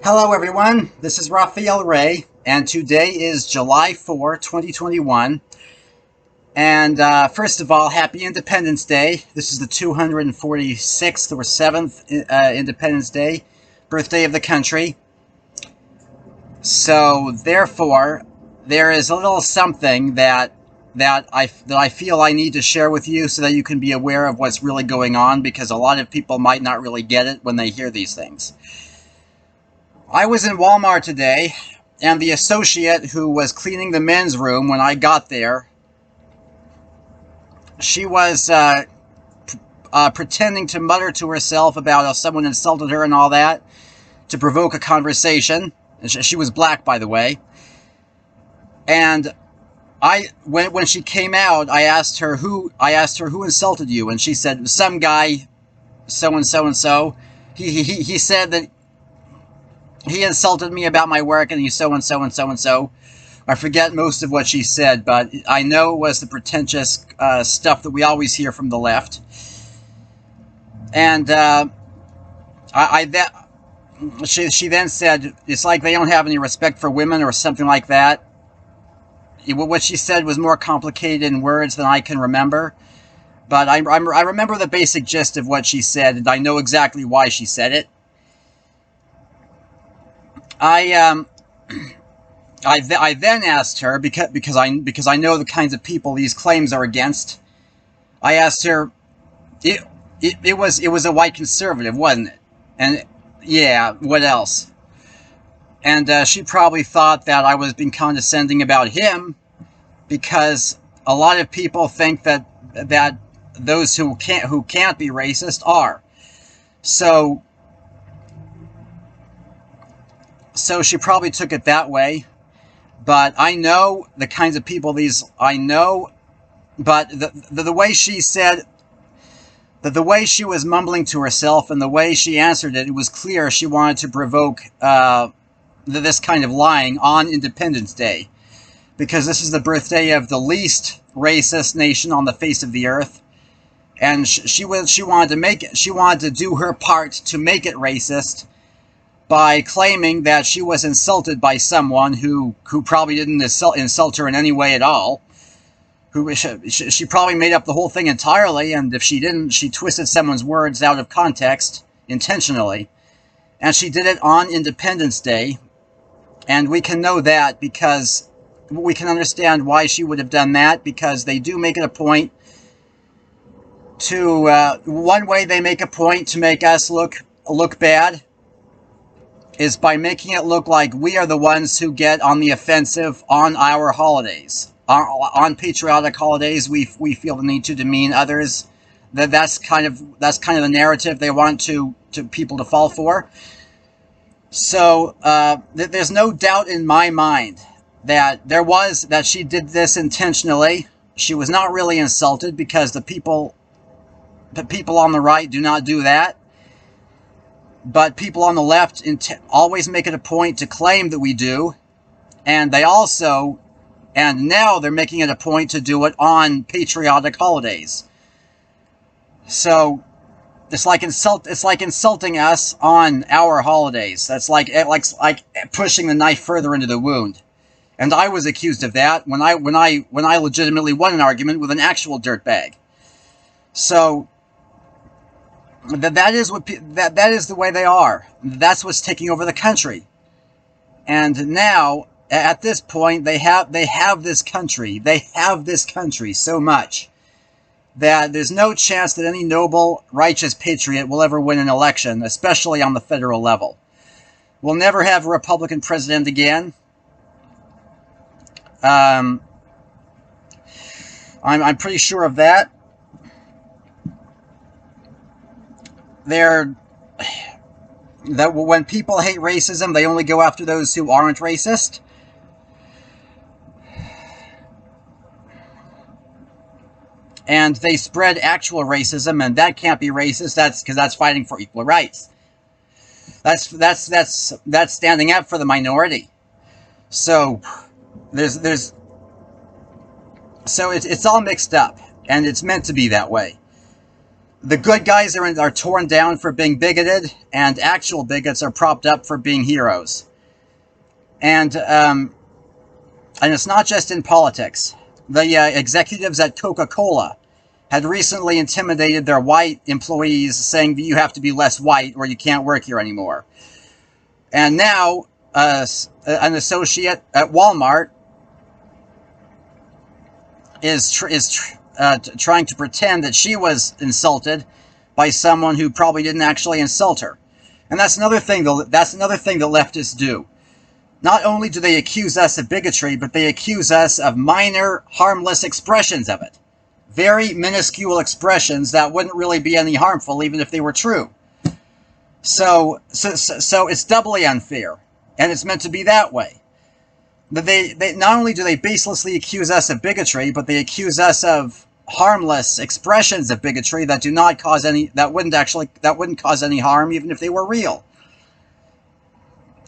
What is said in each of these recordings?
Hello, everyone. This is Raphael Ray, and today is July 4, 2021. And first of all, happy Independence Day. This is the 246th or 7th Independence Day, birthday of the country. So, therefore, there is a little something that I feel I need to share with you so that you can be aware of what's really going on, because a lot of people might not really get it when they hear these things. I was in Walmart today, and the associate who was cleaning the men's room when I got there, she was pretending to mutter to herself about how someone insulted her and all that to provoke a conversation. She was black, by the way. And when she came out, I asked her who insulted you, and she said some guy, so and so and so. He said that he insulted me about my work, and he's so and so and so and so. I forget most of what she said, but I know it was the pretentious stuff that we always hear from the left. And she then said, it's like they don't have any respect for women or something like that. What she said was more complicated in words than I can remember. But I remember the basic gist of what she said, and I know exactly why she said it. I then asked her, because I know the kinds of people these claims are against. I asked her, it was a white conservative, wasn't it? And yeah, what else? And she probably thought that I was being condescending about him, because a lot of people think that those who can't be racist are. So she probably took it that way. But I know the kinds of people I know. But the way she said, the way she was mumbling to herself and the way she answered it, it was clear she wanted to provoke this kind of lying on Independence Day, because this is the birthday of the least racist nation on the face of the earth, and she wanted to do her part to make it racist by claiming that she was insulted by someone who probably didn't insult her in any way at all. She probably made up the whole thing entirely, and if she didn't, she twisted someone's words out of context intentionally. And she did it on Independence Day, and we can know that because we can understand why she would have done that, because they do make it a point to, one way they make a point to make us look bad is by making it look like we are the ones who get on the offensive on our holidays. On patriotic holidays, we feel the need to demean others. That's kind of the narrative they want to people to fall for. So there's no doubt in my mind that she did this intentionally. She was not really insulted, because the people on the right do not do that. But people on the left always make it a point to claim that we do, and now they're making it a point to do it on patriotic holidays. So it's like insulting us on our holidays. That's like pushing the knife further into the wound. And I was accused of that when I legitimately won an argument with an actual dirtbag. So that is the way they are. That's what's taking over the country. And now, at this point, they have this country. They have this country so much that there's no chance that any noble, righteous patriot will ever win an election, especially on the federal level. We'll never have a Republican president again. I'm pretty sure of that. That when people hate racism, they only go after those who aren't racist. And they spread actual racism, and that can't be racist. That's because that's fighting for equal rights. That's standing up for the minority. So so it's all mixed up, and it's meant to be that way. The good guys are torn down for being bigoted, and actual bigots are propped up for being heroes. And it's not just in politics. The executives at Coca-Cola had recently intimidated their white employees, saying that you have to be less white or you can't work here anymore. And now, an associate at Walmart is trying to pretend that she was insulted by someone who probably didn't actually insult her. And that's another thing that leftists do. Not only do they accuse us of bigotry, but they accuse us of minor, harmless expressions of it. Very minuscule expressions that wouldn't really be any harmful, even if they were true. So it's doubly unfair, and it's meant to be that way. They not only do they baselessly accuse us of bigotry, but they accuse us of harmless expressions of bigotry that do not cause any, that wouldn't cause any harm, even if they were real.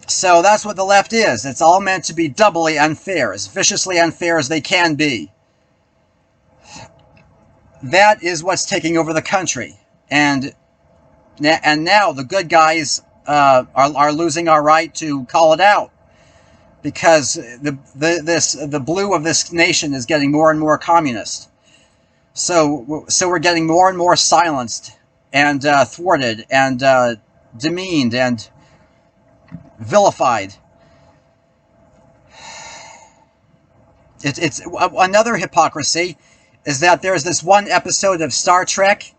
So that's what the left is. It's all meant to be doubly unfair, as viciously unfair as they can be. That is what's taking over the country, and now the good guys are losing our right to call it out, because the blue of this nation is getting more and more communist. So we're getting more and more silenced and thwarted and demeaned and vilified. It's another hypocrisy is that there's this one episode of Star Trek,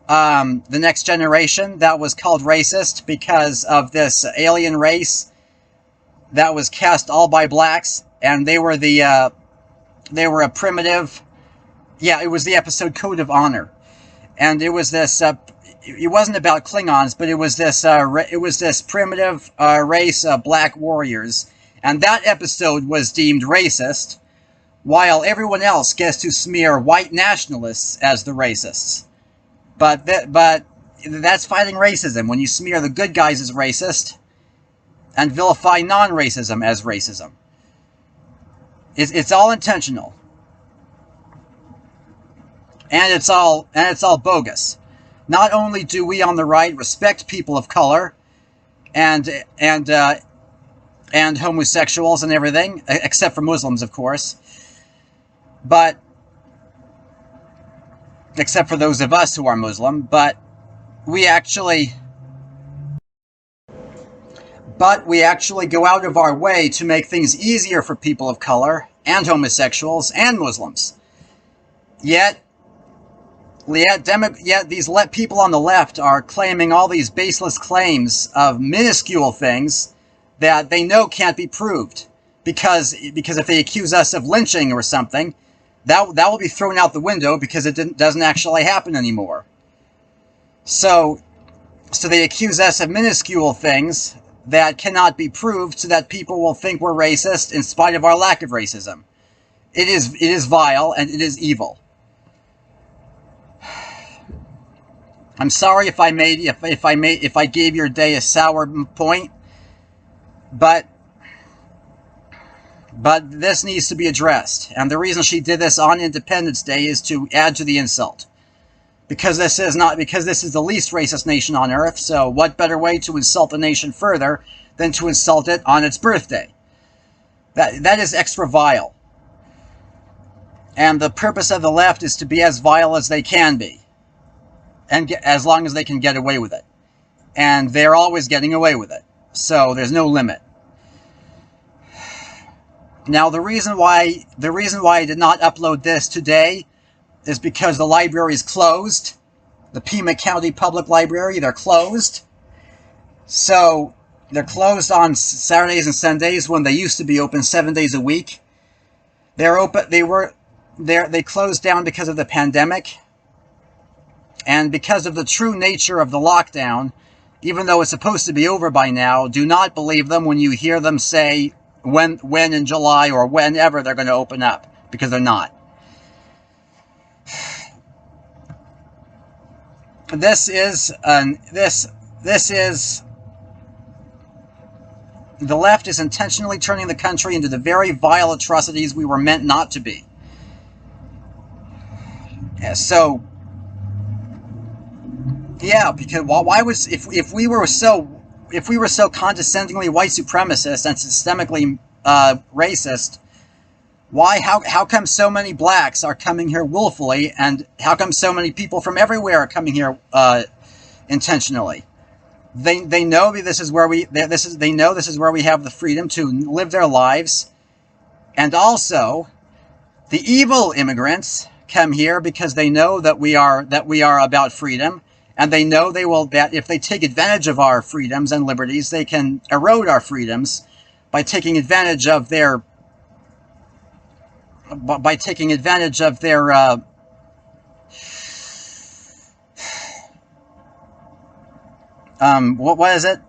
The Next Generation, that was called racist because of this alien race that was cast all by blacks, and they were a primitive. Yeah, it was the episode Code of Honor, and it was this. It wasn't about Klingons, but it was this primitive race of black warriors, and that episode was deemed racist, while everyone else gets to smear white nationalists as the racists. But that's fighting racism, when you smear the good guys as racist and vilify non-racism as racism. It's all intentional. And it's all bogus. Not only do we on the right respect people of color and homosexuals and everything, except for Muslims, of course, but except for those of us who are Muslim, but we actually go out of our way to make things easier for people of color and homosexuals and Muslims. Yet these people on the left are claiming all these baseless claims of minuscule things that they know can't be proved, because if they accuse us of lynching or something, that will be thrown out the window because it doesn't actually happen anymore. So they accuse us of minuscule things that cannot be proved, so that people will think we're racist in spite of our lack of racism. It is vile and it is evil. I'm sorry if I gave your day a sour point, but this needs to be addressed. And the reason she did this on Independence Day is to add to the insult. Because this is the least racist nation on earth, so what better way to insult the nation further than to insult it on its birthday? That is extra vile. And the purpose of the left is to be as vile as they can be, and as long as they can get away with it. And they're always getting away with it, so there's no limit. Now, the reason why I did not upload this today is because the library is closed. The Pima County Public Library, they're closed. So they're closed on Saturdays and Sundays when they used to be open 7 days a week. They closed down because of the pandemic. And because of the true nature of the lockdown, even though it's supposed to be over by now, do not believe them when you hear them say when in July or whenever they're going to open up, because they're not. This is the left is intentionally turning the country into the very vile atrocities we were meant not to be. So Yeah, because why was if we were so condescendingly white supremacist and systemically racist, why how come so many blacks are coming here willfully, and how come so many people from everywhere are coming here intentionally? They know this is where they know this is where we have the freedom to live their lives, and also the evil immigrants come here because they know that we are about freedom, and they know that if they take advantage of our freedoms and liberties, they can erode our freedoms by taking advantage of their what is it,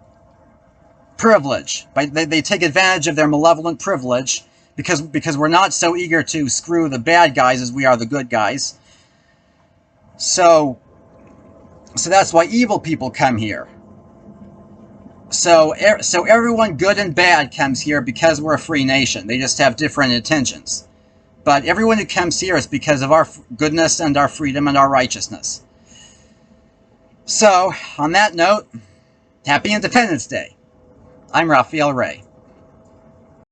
privilege. They take advantage of their malevolent privilege because we're not so eager to screw the bad guys as we are the good guys. So that's why evil people come here. So everyone good and bad comes here because we're a free nation. They just have different intentions. But everyone who comes here is because of our goodness and our freedom and our righteousness. So, on that note, Happy Independence Day. I'm Raphael Ray.